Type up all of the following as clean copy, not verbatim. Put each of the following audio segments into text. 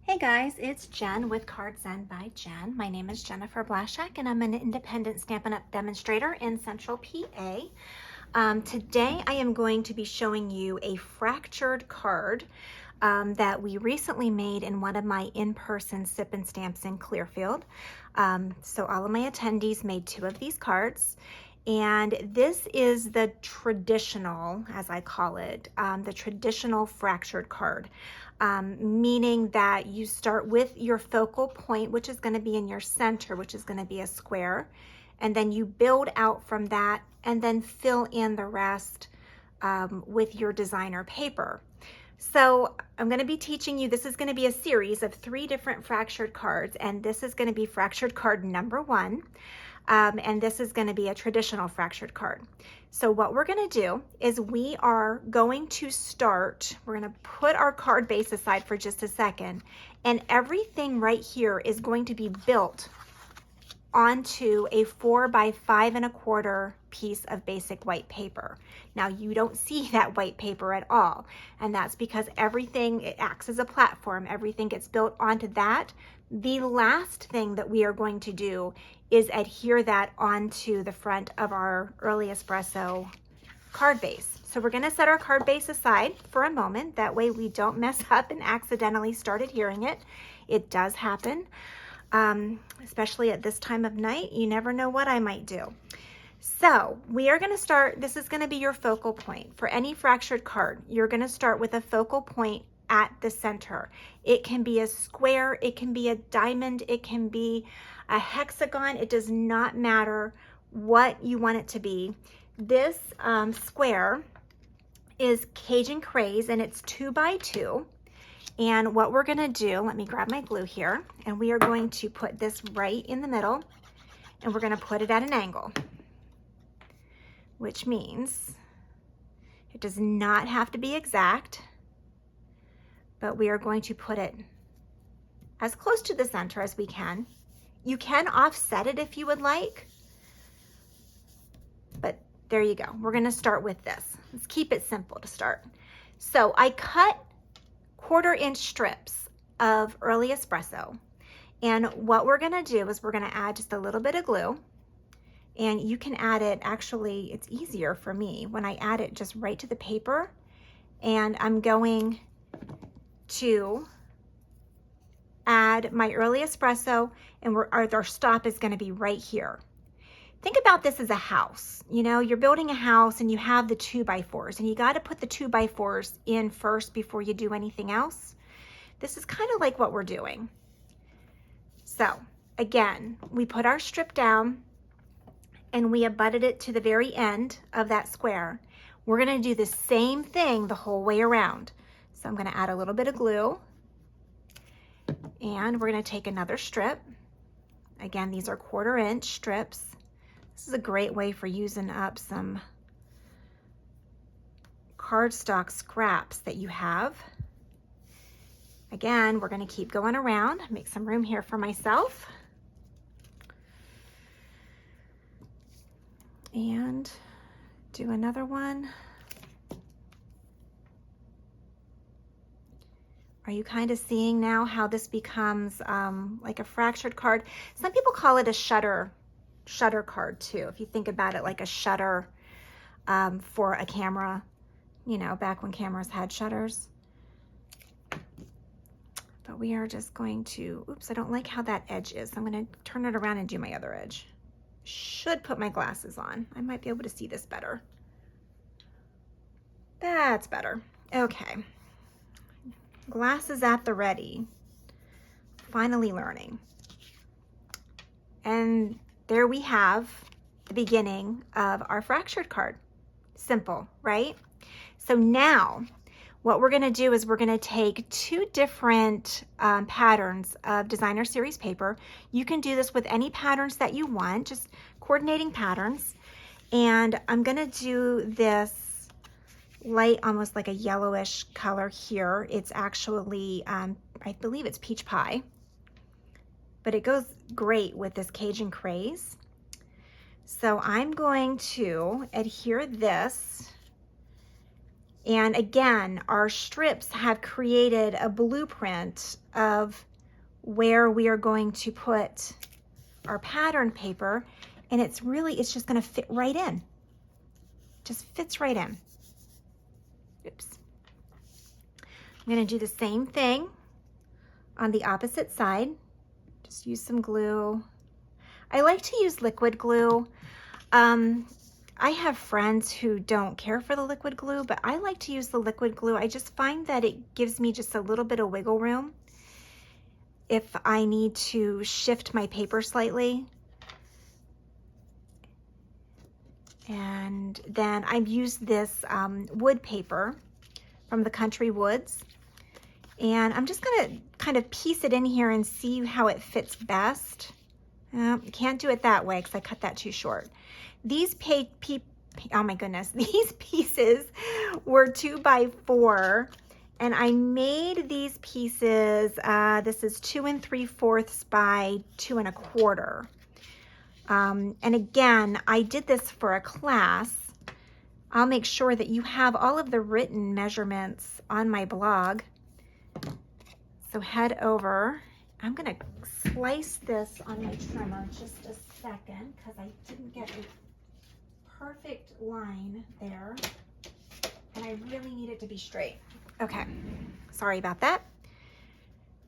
Hey guys, it's Jen with Card Zen by Jen. My name is Jennifer Blaszak and I'm an independent Stampin' Up! Demonstrator in Central PA. Today I am going to be showing you a fractured card that we recently made in one of my in-person sip and stamps in Clearfield. So all of my attendees made 2 of these cards. And this is the traditional, as I call it, the traditional fractured card, meaning that you start with your focal point, which is going to be in your center, which is going to be a square, and then you build out from that and then fill in the rest with your designer paper. So I'm going to be teaching you, this is going to be a series of 3 different fractured cards, and this is going to be fractured card number 1. And this is going to be a traditional fractured card. So what we're going to do is we are going to start, we're going to put our card base aside for just a second, and everything right here is going to be built onto a 4 by 5 1/4 piece of basic white paper. Now you don't see that white paper at all, and that's because everything, it acts as a platform, everything gets built onto that. The last thing that we are going to do is adhere that onto the front of our Early Espresso card base. So we're going to set our card base aside for a moment, that way we don't mess up and accidentally start adhering it. It does happen. Especially at this time of night, you never know what I might do. So we are going to start, this is going to be your focal point. For any fractured card, you're going to start with a focal point at the center. It can be a square, it can be a diamond, it can be a hexagon. It does not matter what you want it to be. This square is Cajun Craze, and it's 2 by 2. And what we're gonna do, let me grab my glue here, and we are going to put this right in the middle, and we're gonna put it at an angle, which means it does not have to be exact, but we are going to put it as close to the center as we can. You can offset it if you would like, but there you go. We're gonna start with this. Let's keep it simple to start. So I cut 1/4 inch strips of Early Espresso. And what we're gonna do is we're gonna add just a little bit of glue, and you can add it, actually it's easier for me when I add it just right to the paper, and I'm going to add my Early Espresso, and our stop is gonna be right here. Think about this as a house. You know, you're building a house and you have the 2 by 4s, and you got to put the 2 by 4s in first before you do anything else. This is kind of like what we're doing. So again, we put our strip down and we abutted it to the very end of that square. We're going to do the same thing the whole way around. So I'm going to add a little bit of glue, and we're going to take another strip. Again, these are 1/4 inch strips. This is a great way for using up some cardstock scraps that you have. Again, we're going to keep going around, make some room here for myself. And do another one. Are you kind of seeing now how this becomes like a fractured card? Some people call it a shutter card too, if you think about it like a shutter for a camera, you know, back when cameras had shutters. But we are just going to, oops, I don't like how that edge is. I'm going to turn it around and do my other edge. Should put my glasses on. I might be able to see this better. That's better. Okay. Glasses at the ready. Finally learning. And there we have the beginning of our fractured card. Simple, right? So now what we're going to do is we're going to take 2 different patterns of designer series paper. You can do this with any patterns that you want, just coordinating patterns. And I'm going to do this light, almost like a yellowish color here. It's actually, I believe it's peach pie, but it goes great with this Cajun Craze. So I'm going to adhere this And again, our strips have created a blueprint of where we are going to put our pattern paper, and it's just gonna fit right in. Just fits right in. Oops. I'm gonna do the same thing on the opposite side. Just use some glue. I like to use liquid glue. I have friends who don't care for the liquid glue, but I like to use the liquid glue. I just find that it gives me just a little bit of wiggle room if I need to shift my paper slightly. And then I've used this wood paper from the Country Woods. And I'm just gonna kind of piece it in here and see how it fits best. You can't do it that way because I cut that too short. These oh my goodness, these pieces were 2x4, and I made these pieces, this is 2 3/4 by 2 1/4. And again, I did this for a class. I'll make sure that you have all of the written measurements on my blog. So head over. I'm gonna slice this on my trimmer just a second because I didn't get a perfect line there, and I really need it to be straight. Okay, sorry about that.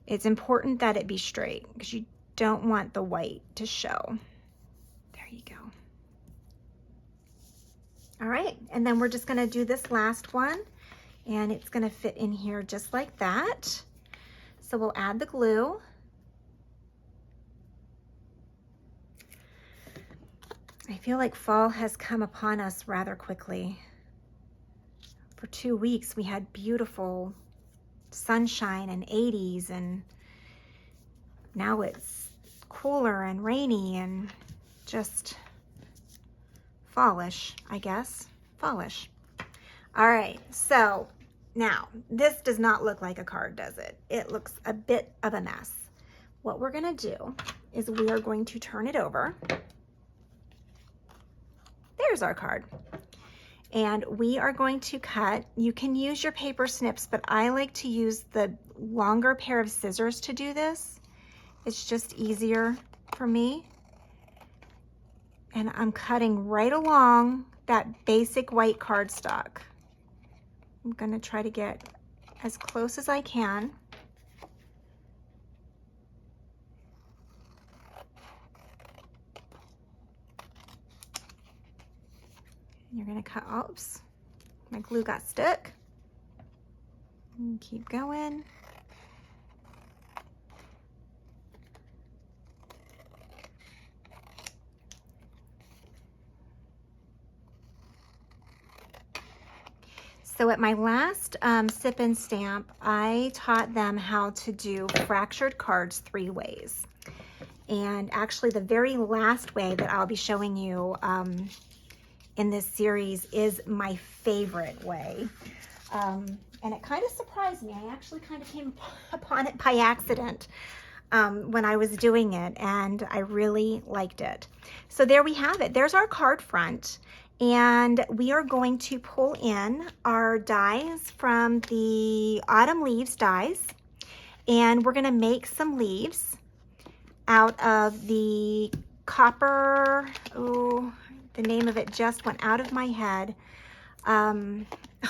It's important that it be straight because you don't want the white to show. There you go. All right, and then we're just gonna do this last one, and it's gonna fit in here just like that. So we'll add the glue. I feel like fall has come upon us rather quickly. For 2 weeks, we had beautiful sunshine and 80s, and now it's cooler and rainy and just fallish, I guess. Fallish. All right, so now this does not look like a card, does it? It looks a bit of a mess. What we're gonna do is we are going to turn it over. There's our card. And we are going to cut. You can use your paper snips, but I like to use the longer pair of scissors to do this. It's just easier for me. And I'm cutting right along that basic white cardstock. I'm gonna try to get as close as I can. You're gonna cut, oops, my glue got stuck. And keep going. So at my last Sip and Stamp, I taught them how to do fractured cards 3 ways. And actually the very last way that I'll be showing you in this series is my favorite way. And it kind of surprised me. I actually kind of came upon it by accident when I was doing it, and I really liked it. So there we have it. There's our card front. And we are going to pull in our dies from the Autumn Leaves dies, and we're going to make some leaves out of the copper. Oh, the name of it just went out of my head. All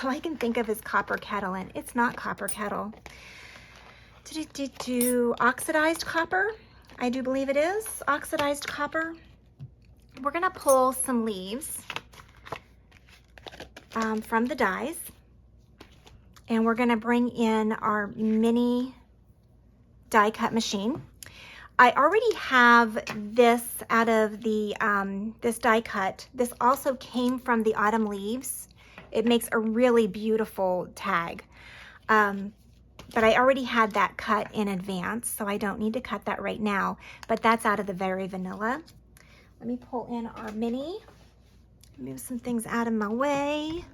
I can think of is copper kettle, and it's not copper kettle. Oxidized copper. I do believe it is oxidized copper. We're going to pull some leaves from the dies, and we're going to bring in our mini die cut machine. I already have this out of the this die cut. This also came from the Autumn Leaves. It makes a really beautiful tag, but I already had that cut in advance, so I don't need to cut that right now, but that's out of the Very Vanilla. Let me pull in our mini. Move some things out of my way.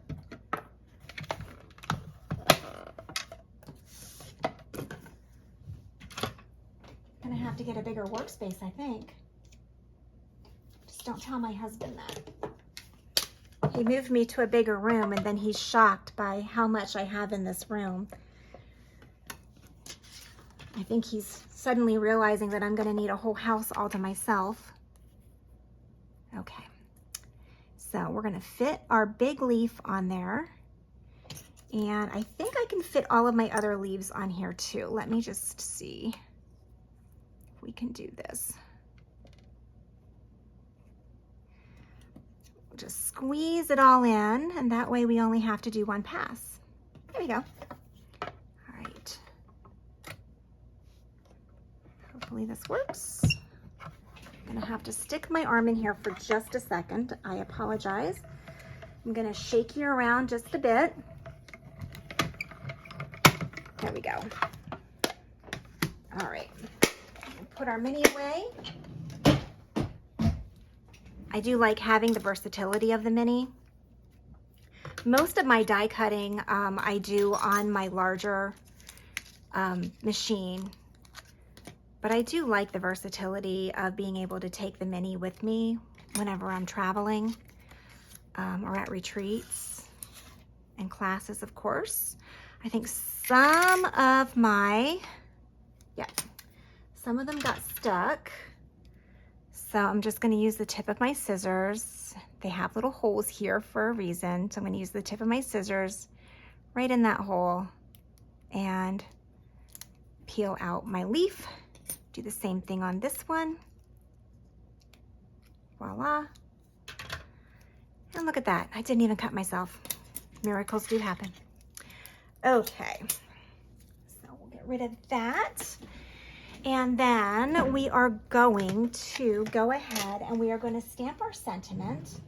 Gonna have to get a bigger workspace, I think. Just don't tell my husband that. He moved me to a bigger room, and then he's shocked by how much I have in this room. I think he's suddenly realizing that I'm going to need a whole house all to myself. Okay, so we're going to fit our big leaf on there. And I think I can fit all of my other leaves on here too. Let me just see if we can do this. We'll just squeeze it all in, and that way we only have to do one pass. There we go. All right. Hopefully this works. I'm gonna have to stick my arm in here for just a second. I apologize. I'm gonna shake you around just a bit. There we go. All right, put our mini away. I do like having the versatility of the mini. Most of my die cutting I do on my larger machine, but I do like the versatility of being able to take the mini with me whenever I'm traveling or at retreats and classes, of course. I think some of them got stuck. So I'm just going to use the tip of my scissors. They have little holes here for a reason. So I'm going to use the tip of my scissors right in that hole and peel out my leaf. Do the same thing on this one. Voila. And look at that. I didn't even cut myself. Miracles do happen. Okay, so we'll get rid of that. And then we are going to go ahead and we are going to stamp our sentiment.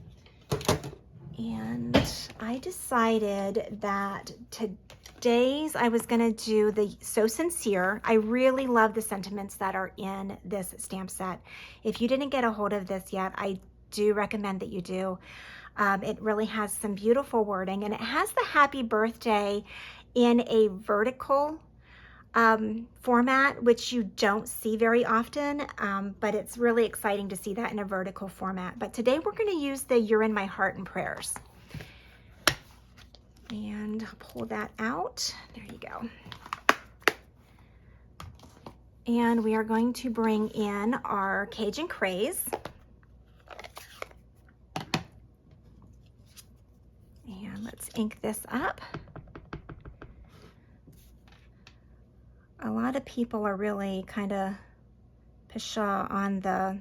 And I decided that today's I was going to do the So Sincere. I really love the sentiments that are in this stamp set. If you didn't get a hold of this yet, I do recommend that you do. It really has some beautiful wording, and it has the happy birthday in a vertical format, which you don't see very often, but it's really exciting to see that in a vertical format. But today we're going to use the You're in My Heart and Prayers. And I'll pull that out. There you go. And we are going to bring in our Cajun Craze. And let's ink this up. A lot of people are really kind of pshaw on the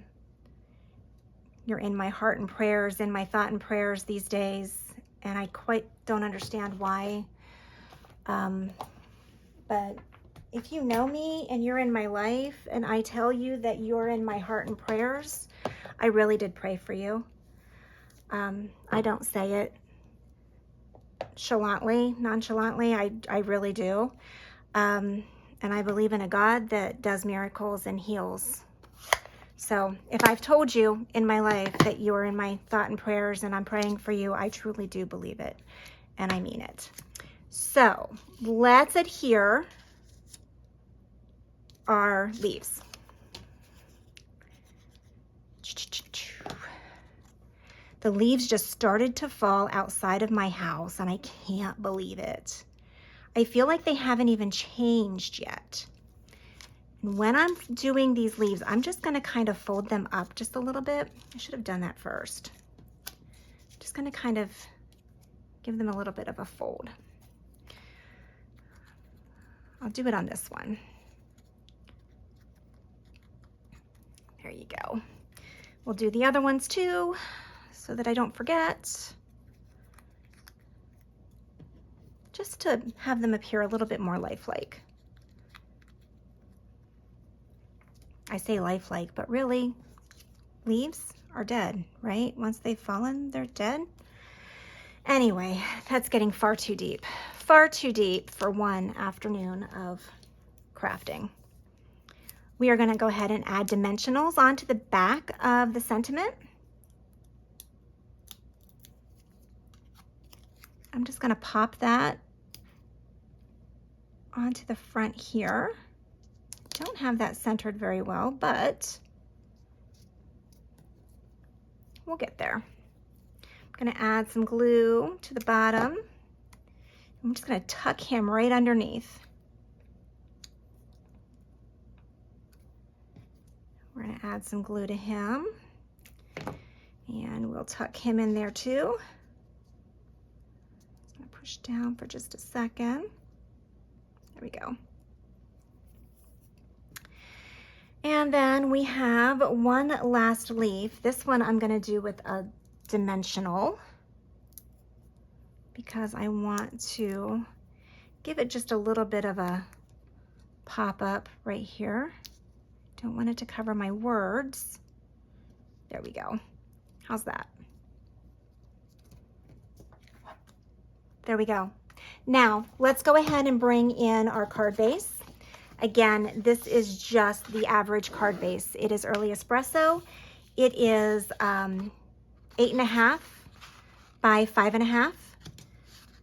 You're in my heart and prayers, in my thought and prayers these days, and I quite don't understand why. But if you know me and you're in my life and I tell you that you're in my heart and prayers, I really did pray for you. I don't say it nonchalantly, I really do. And I believe in a God that does miracles and heals. So if I've told you in my life that you're in my thought and prayers and I'm praying for you, I truly do believe it. And I mean it. So let's adhere our leaves. The leaves just started to fall outside of my house and I can't believe it. I feel like they haven't even changed yet. And when I'm doing these leaves, I'm just going to kind of fold them up just a little bit. I should have done that first. Just going to kind of give them a little bit of a fold. I'll do it on this one. There you go. We'll do the other ones too, so that I don't forget. Just to have them appear a little bit more lifelike. I say lifelike, but really, leaves are dead, right? Once they've fallen, they're dead. Anyway, that's getting far too deep for one afternoon of crafting. We are going to go ahead and add dimensionals onto the back of the sentiment. I'm just going to pop that onto the front here. Don't have that centered very well, but we'll get there. I'm gonna add some glue to the bottom. I'm just gonna tuck him right underneath. We're gonna add some glue to him, and we'll tuck him in there too. Just gonna push down for just a second. There we go. And then we have one last leaf. This one I'm gonna do with a dimensional because I want to give it just a little bit of a pop up right here. Don't want it to cover my words. There we go. How's that? There we go. Now let's go ahead and bring in our card base. Again, this is just the average card base. It is Early Espresso. It is 8.5 by 5.5.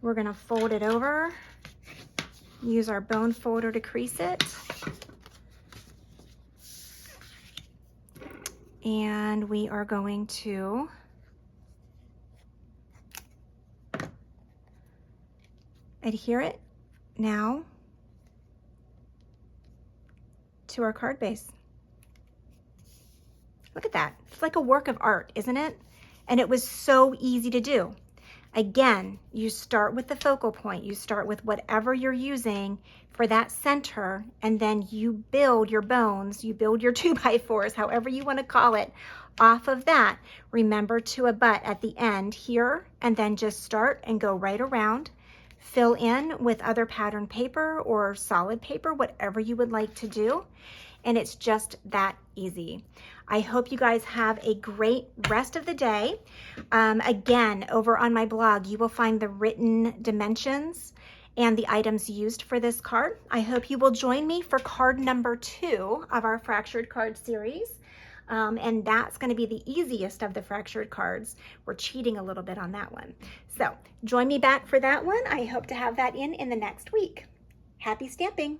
We're gonna fold it over, use our bone folder to crease it. And we are going to adhere it now to our card base. Look at that. It's like a work of art, isn't it? And it was so easy to do. Again, you start with the focal point. You start with whatever you're using for that center, and then you build your bones, you build your 2x4s, however you want to call it, off of that. Remember to abut at the end here, and then just start and go right around. Fill in with other pattern paper or solid paper, whatever you would like to do. And it's just that easy. I hope you guys have a great rest of the day. Again, over on my blog, you will find the written dimensions and the items used for this card. I hope you will join me for card number 2 of our fractured card series. And that's going to be the easiest of the fractured cards. We're cheating a little bit on that one. So join me back for that one. I hope to have that in the next week. Happy stamping!